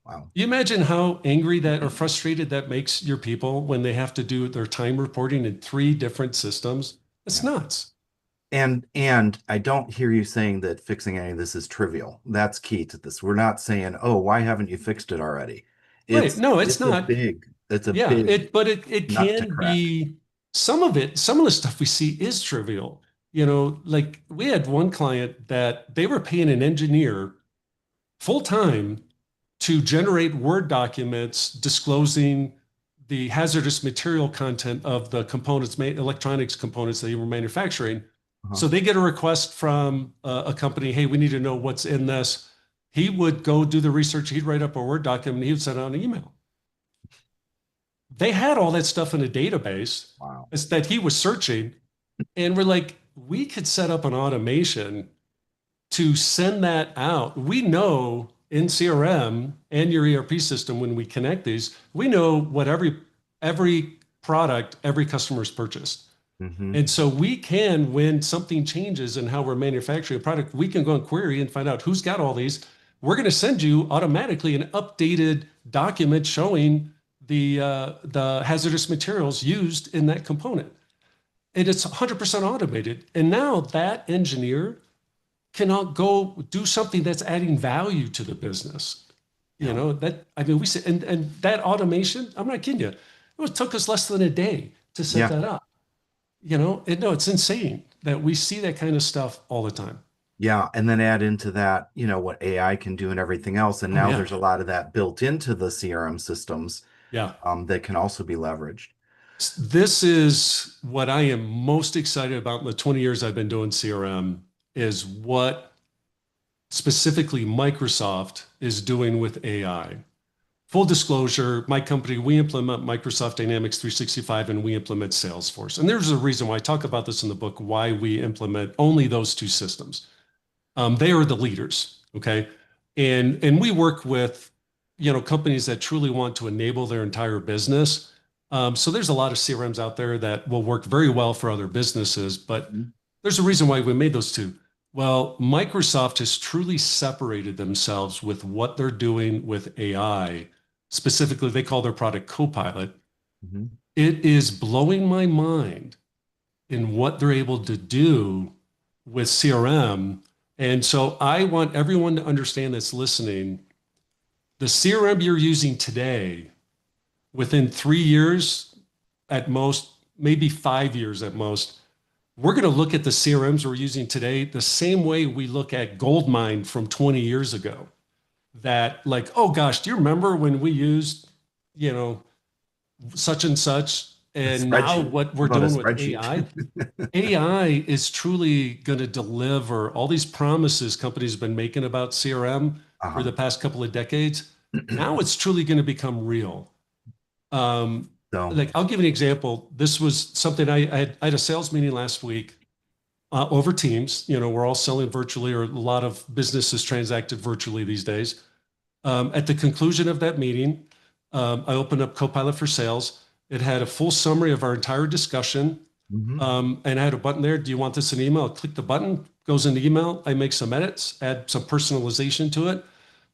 wow. You imagine how angry that or frustrated that makes your people when they have to do their time reporting in 3 different systems? It's nuts. And I don't hear you saying that fixing any of this is trivial. That's key to this. We're not saying, oh, why haven't you fixed it already? Right. No, it's not. It's a Yeah, big but it nut to can crack. be some of the stuff we see is trivial. Like we had one client that they were paying an engineer full time to generate Word documents disclosing the hazardous material content of the components, electronics components that they were manufacturing. So they get a request from a company, hey, we need to know what's in this. He would go do the research. He'd write up a Word document. He would send out an email. They had all that stuff in a database. Wow. That he was searching. And we're like, we could set up an automation to send that out. We know in CRM and your ERP system, when we connect these, we know what every product, every customer's purchased. Mm-hmm. And so we can, when something changes in how we're manufacturing a product, we can go and query and find out who's got all these. We're going to send you automatically an updated document showing the hazardous materials used in that component. And it's 100% automated. And now that engineer cannot go do something that's adding value to the business. We say, and that automation, I'm not kidding you, it took us less than a day to set that up. It's insane that we see that kind of stuff all the time. Yeah. And then add into that, what AI can do and everything else. And now there's a lot of that built into the CRM systems that can also be leveraged. This is what I am most excited about in the 20 years I've been doing CRM is what specifically Microsoft is doing with AI. Full disclosure, my company, we implement Microsoft Dynamics 365 and we implement Salesforce. And there's a reason why I talk about this in the book, why we implement only those 2 systems. They are the leaders, okay? And we work with, companies that truly want to enable their entire business. So there's a lot of CRMs out there that will work very well for other businesses, but there's a reason why we made those 2. Well, Microsoft has truly separated themselves with what they're doing with AI. Specifically, they call their product Copilot. Mm-hmm. It is blowing my mind in what they're able to do with CRM. And so I want everyone to understand that's listening, the CRM you're using today, within 3 years at most, maybe 5 years at most, we're going to look at the CRMs we're using today the same way we look at Goldmine from 20 years ago. That like, oh gosh, do you remember when we used, such and such? And now what we're doing with AI? AI is truly going to deliver all these promises companies have been making about CRM for the past couple of decades. Now it's truly going to become real. Like I'll give you an example. This was something I had a sales meeting last week over Teams. We're all selling virtually, or a lot of businesses transacted virtually these days. At the conclusion of that meeting, I opened up Copilot for Sales. It had a full summary of our entire discussion. And I had a button there. Do you want this in email? I click the button, goes in the email. I make some edits, add some personalization to it.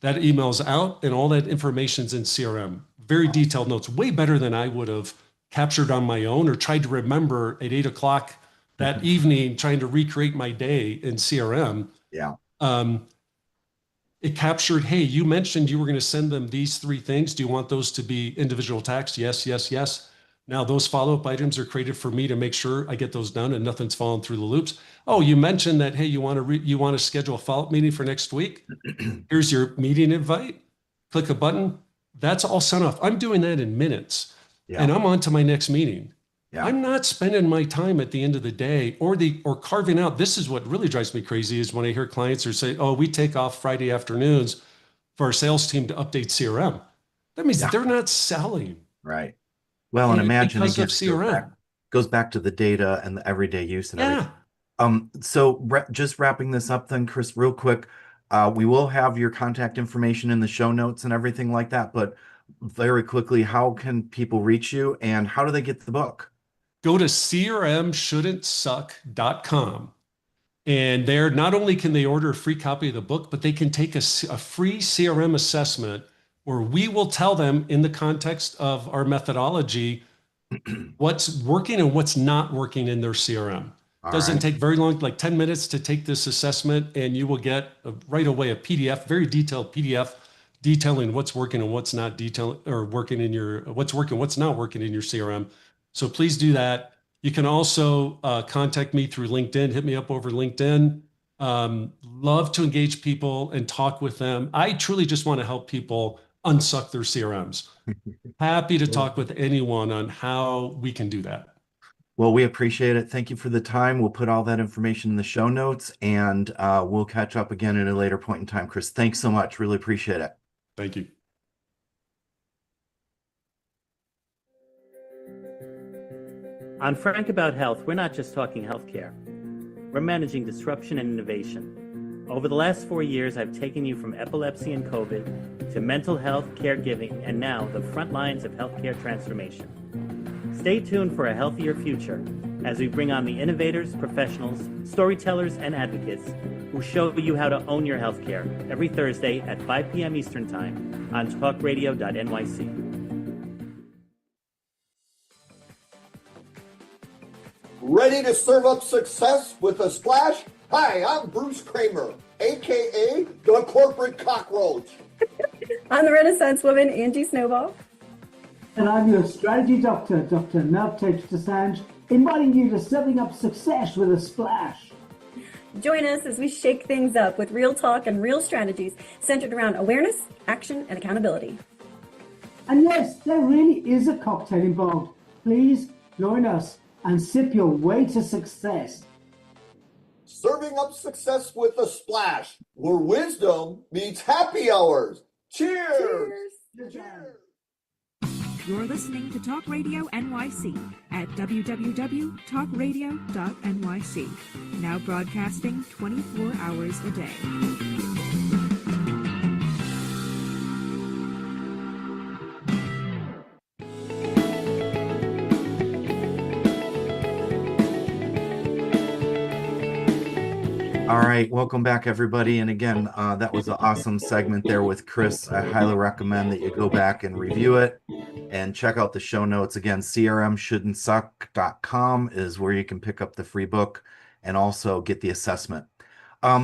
That email's out, and all that information's in CRM. Very detailed notes, way better than I would have captured on my own or tried to remember at 8 o'clock that evening, trying to recreate my day in CRM. Yeah. It captured, hey, you mentioned you were going to send them these 3 things. Do you want those to be individual tasks? Yes, yes, yes. Now those follow-up items are created for me to make sure I get those done and nothing's falling through the loops. Oh, you mentioned that, hey, you want to schedule a follow-up meeting for next week. Here's your meeting invite. click a button, that's all sent off. I'm doing that in minutes, Yeah. and I'm on to my next meeting. Yeah. I'm not spending my time at the end of the day or carving out. This is what really drives me crazy is when I hear clients are saying, oh, we take off Friday afternoons for our sales team to update CRM. That means they're not selling. Right. Well, and imagine because again, of CRM. Goes back to the data and the everyday use and everything. So just wrapping this up then, Chris, real quick, we will have your contact information in the show notes and everything like that, but very quickly, how can people reach you and how do they get the book? Go to crmshouldn'tsuck.com. And there, not only can they order a free copy of the book, but they can take a free CRM assessment where we will tell them in the context of our methodology what's working and what's not working in their CRM. Doesn't take very long, like 10 minutes to take this assessment, and you will get right away a PDF, very detailed PDF detailing what's working and what's not working in your, what's working, what's not working in your CRM. So please do that. You can also contact me through LinkedIn, hit me up over LinkedIn. Love to engage people and talk with them. I truly just want to help people unsuck their CRMs. Happy to talk with anyone on how we can do that. Well, we appreciate it. Thank you for the time. We'll put all that information in the show notes and we'll catch up again at a later point in time. Chris, thanks so much. Really appreciate it. Thank you. On Frank About Health, we're not just talking healthcare. We're managing disruption and innovation. Over the last 4 years, I've taken you from epilepsy and COVID to mental health, caregiving, and now the front lines of healthcare transformation. Stay tuned for a healthier future as we bring on the innovators, professionals, storytellers, and advocates who show you how to own your healthcare every Thursday at 5 p.m. Eastern Time on talkradio.nyc. Ready to serve up success with a splash? Hi, I'm Bruce Kramer, a.k.a. the Corporate Cockroach. I'm the Renaissance woman, Angie Snowball. And I'm your strategy doctor, Dr. Meltex Desange, inviting you to serving up success with a splash. Join us as we shake things up with real talk and real strategies centered around awareness, action, and accountability. And yes, there really is a cocktail involved. Please join us and sip your way to success. Serving up success with a splash, where wisdom meets happy hours. Cheers! Cheers. Cheers. You're listening to Talk Radio NYC at www.talkradio.nyc. Now broadcasting 24 hours a day. All right, welcome back, everybody. And again, that was an awesome segment there with Chris. I highly recommend that you go back and review it and check out the show notes. Again, crmshouldn'tsuck.com is where you can pick up the free book and also get the assessment.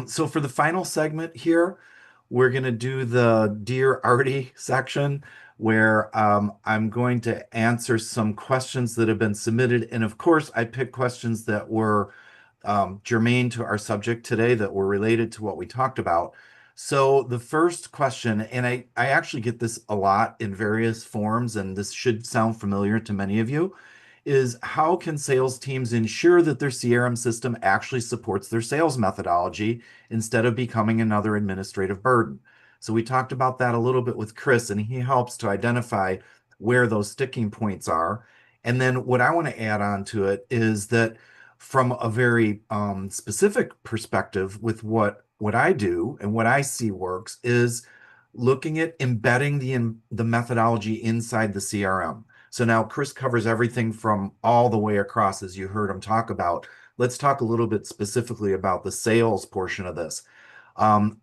So for the final segment here, we're going to do the Dear Artie section where I'm going to answer some questions that have been submitted. And of course, I picked questions that were germane to our subject today that were related to what we talked about. So the first question, and I actually get this a lot in various forms, and this should sound familiar to many of you, is how can sales teams ensure that their CRM system actually supports their sales methodology instead of becoming another administrative burden? So we talked about that a little bit with Chris, and he helps to identify where those sticking points are. And then what I want to add on to it is that from a very specific perspective with what I do and what I see works is looking at embedding the methodology inside the CRM. So now Chris covers everything from all the way across, as you heard him talk about. Let's talk a little bit specifically about the sales portion of this.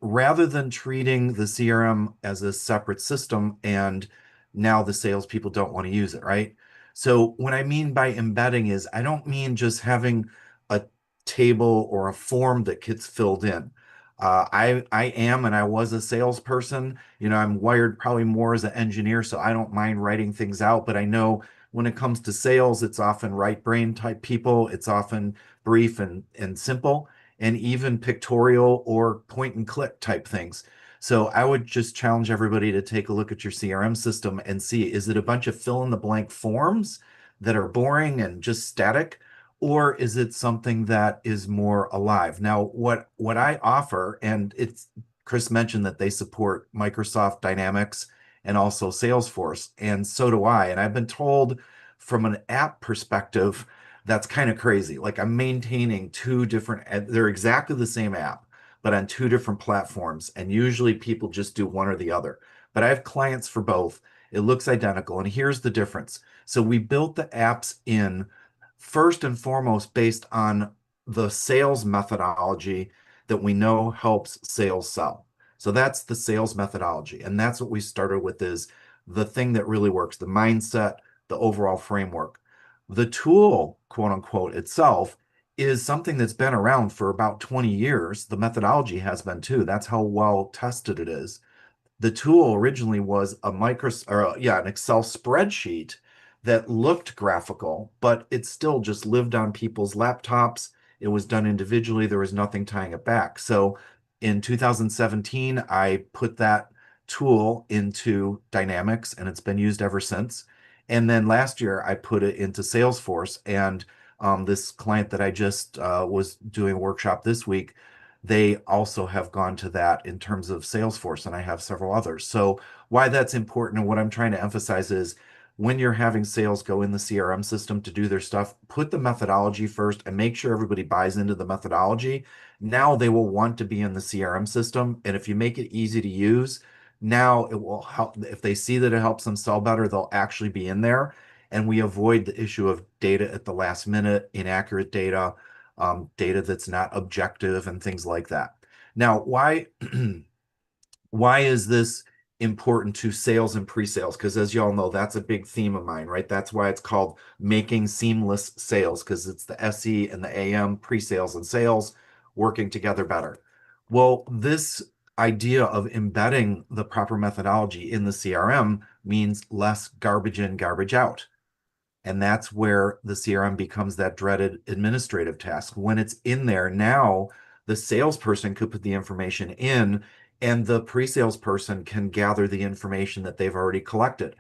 Rather than treating the CRM as a separate system and now the salespeople don't want to use it, right? So what I mean by embedding is I don't mean just having a table or a form that gets filled in. I am and I was a salesperson. You know, I'm wired probably more as an engineer, so I don't mind writing things out. But I know when it comes to sales, it's often right brain type people. It's often brief and simple, and even pictorial or point and click type things. So I would just challenge everybody to take a look at your CRM system and see, is it a bunch of fill in the blank forms that are boring and just static? Or is it something that is more alive? Now, what I offer, and it's Chris mentioned that they support Microsoft Dynamics and also Salesforce, and so do I. And I've been told from an app perspective, that's kind of crazy. Like I'm maintaining two different, they're exactly the same app, but on two different platforms. And usually people just do one or the other. But I have clients for both. It looks identical. And here's the difference. So we built the apps in first and foremost based on the sales methodology that we know helps sales sell. So that's the sales methodology. And that's what we started with, is the thing that really works, the mindset, the overall framework. The tool, quote unquote, itself is something that's been around for about 20 years. The methodology has been too. That's how well tested it is. The tool originally was an Excel spreadsheet that looked graphical, but it still just lived on people's laptops. It was done individually. There was nothing tying it back. So in 2017, I put that tool into Dynamics, and it's been used ever since. And then last year, I put it into Salesforce. And this client that I just was doing a workshop this week, they also have gone to that in terms of Salesforce, and I have several others. So why that's important and what I'm trying to emphasize is when you're having sales go in the CRM system to do their stuff, put the methodology first and make sure everybody buys into the methodology. Now they will want to be in the CRM system. And if you make it easy to use, now it will help. If they see that it helps them sell better, they'll actually be in there. And we avoid the issue of data at the last minute, inaccurate data, data that's not objective, and things like that. Now, why is this important to sales and pre-sales? Because as you all know, that's a big theme of mine, right? That's why it's called Making Seamless Sales, because it's the SE and the AM, pre-sales and sales, working together better. Well, this idea of embedding the proper methodology in the CRM means less garbage in, garbage out. And that's where the CRM becomes that dreaded administrative task. When it's in there, now the salesperson could put the information in, and the pre-sales person can gather the information that they've already collected.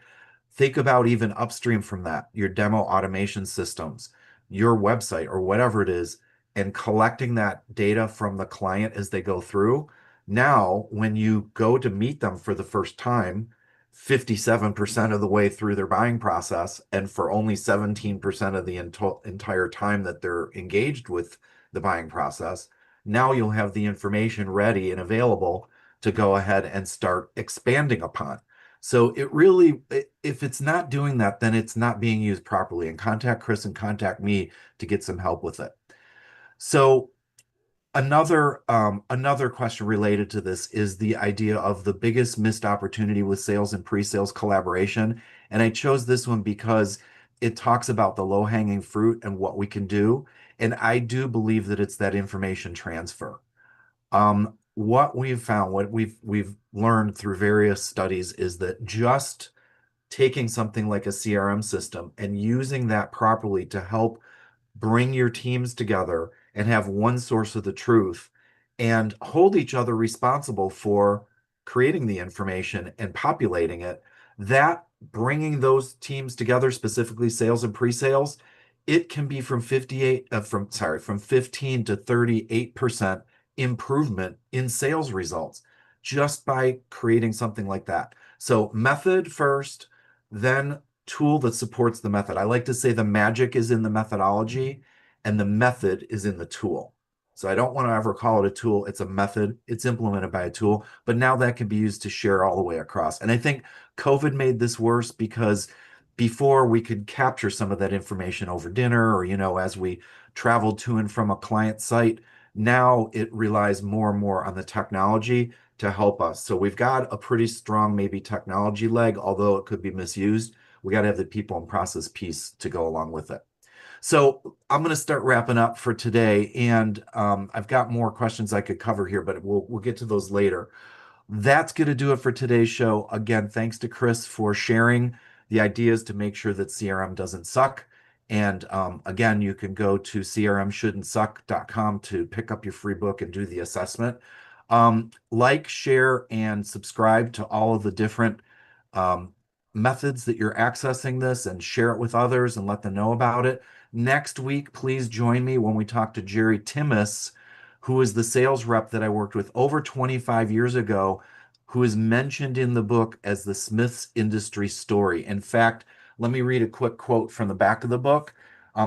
Think about even upstream from that, your demo automation systems, your website, or whatever it is, and collecting that data from the client as they go through. Now, when you go to meet them for the first time, 57% of the way through their buying process, and for only 17% of the entire time that they're engaged with the buying process, now you'll have the information ready and available to go ahead and start expanding upon. So it really, if it's not doing that, then it's not being used properly. And contact Chris and contact me to get some help with it. So another question related to this is the idea of the biggest missed opportunity with sales and pre-sales collaboration. And I chose this one because it talks about the low-hanging fruit and what we can do. And I do believe that it's that information transfer. What we've found, what we've learned through various studies, is that just taking something like a CRM system and using that properly to help bring your teams together and have one source of the truth and hold each other responsible for creating the information and populating it, that bringing those teams together, specifically sales and pre-sales, it can be from 15 to 38% improvement in sales results just by creating something like that. So method first, then tool that supports the method. I like to say the magic is in the methodology and the method is in the tool. So I don't want to ever call it a tool. It's a method. It's implemented by a tool, but now that can be used to share all the way across. And I think COVID made this worse because before we could capture some of that information over dinner or, as we traveled to and from a client site. Now it relies more and more on the technology to help us. So we've got a pretty strong, maybe technology leg, although it could be misused. We got to have the people and process piece to go along with it. So I'm going to start wrapping up for today, and I've got more questions I could cover here, but we'll get to those later. That's going to do it for today's show. Again, thanks to Chris for sharing the ideas to make sure that CRM doesn't suck. And again, you can go to crmshouldn'tsuck.com to pick up your free book and do the assessment. Like, share, and subscribe to all of the different methods that you're accessing this, and share it with others and let them know about it. Next week, please join me when we talk to Jerry Timmis, who is the sales rep that I worked with over 25 years ago, who is mentioned in the book as the Smith's industry story. In fact, let me read a quick quote from the back of the book.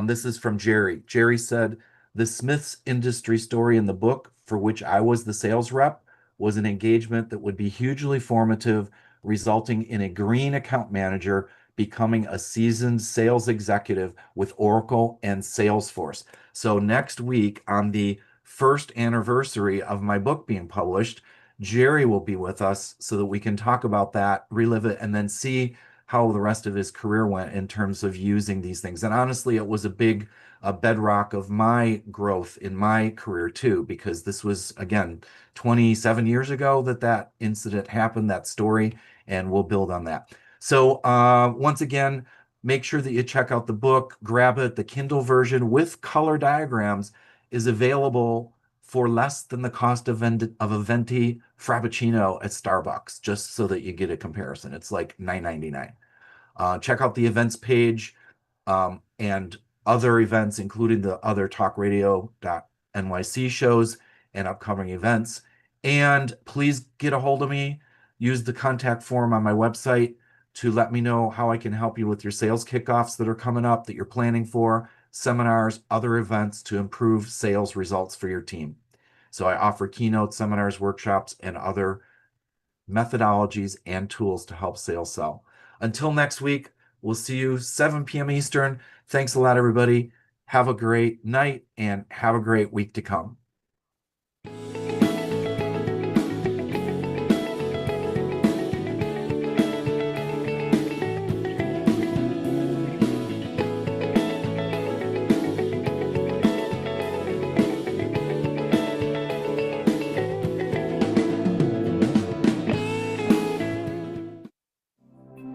This is from Jerry. Jerry said, "The Smith's industry story in the book, for which I was the sales rep, was an engagement that would be hugely formative, resulting in a green account manager becoming a seasoned sales executive with Oracle and Salesforce." So next week, on the first anniversary of my book being published, Jerry will be with us so that we can talk about that, relive it, and then see how the rest of his career went in terms of using these things. And honestly, it was a big bedrock of my growth in my career too, because this was, again, 27 years ago that incident happened, that story, and we'll build on that. So once again, make sure that you check out the book, grab it. The Kindle version with color diagrams is available for less than the cost of a venti frappuccino at Starbucks, just so that you get a comparison. It's like $9.99. Check out the events page and other events, including the other talkradio.nyc shows and upcoming events. And please get a hold of me. Use the contact form on my website to let me know how I can help you with your sales kickoffs that are coming up, that you're planning for, seminars, other events to improve sales results for your team. So I offer keynotes, seminars, workshops, and other methodologies and tools to help sales sell. Until next week, we'll see you 7 p.m. Eastern. Thanks a lot, everybody. Have a great night and have a great week to come.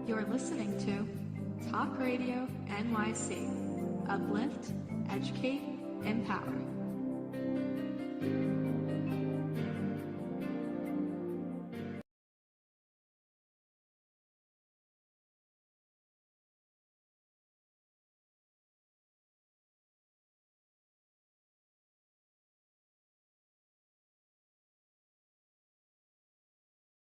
You're listening to Talk Radio NYC. Uplift, educate, empower.